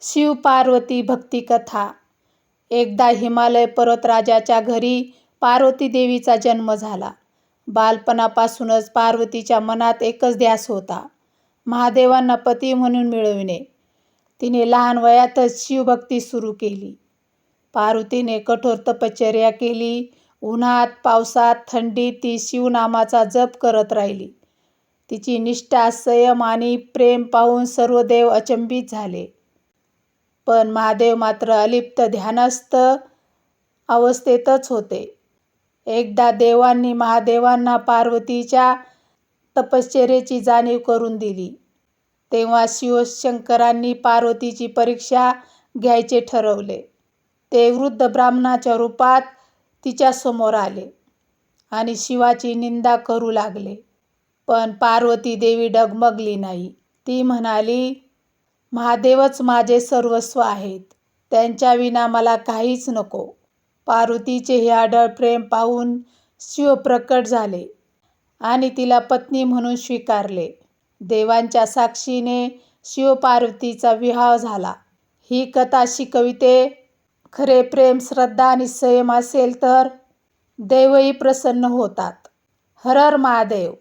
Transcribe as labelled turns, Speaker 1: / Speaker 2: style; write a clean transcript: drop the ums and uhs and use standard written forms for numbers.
Speaker 1: शिव पार्वती भक्ती कथा. एकदा हिमालय पर्वतराजाच्या घरी पार्वती देवीचा जन्म झाला. बालपणापासूनच पार्वतीच्या मनात एकच ध्यास होता, महादेवांना पती म्हणून मिळविणे. तिने लहान वयातच शिवभक्ती सुरू केली. पार्वतीने कठोर तपश्चर्या केली. उन्हात पावसात थंडीत ती शिवनामाचा जप करत राहिली. तिची निष्ठा, संयम आणि प्रेम पाहून सर्व देव अचंबित झाले. पण महादेव मात्र अलिप्त ध्यानस्थ अवस्थेतच होते. एकदा देवांनी महादेवांना पार्वतीच्या तपश्चर्येची जाणीव करून दिली. तेव्हा शिवशंकरांनी पार्वतीची परीक्षा घ्यायचे ठरवले. ते वृद्ध ब्राह्मणाच्या रूपात तिच्या समोर आले आणि शिवाची निंदा करू लागले. पण पार्वती देवी डगमगली नाही. ती म्हणाली, महादेवच माझे सर्वस्व आहेत. त्यांच्याविना मला काहीच नको. पार्वतीचे हे अढळ प्रेम पाहून शिव प्रकट झाले आणि तिला पत्नी म्हणून स्वीकारले. देवांच्या साक्षीने शिव पार्वतीचा विवाह झाला. ही कथा शिकविते, खरे प्रेम, श्रद्धा आणि संयम असेल तर देवही प्रसन्न होतात. हर हर महादेव.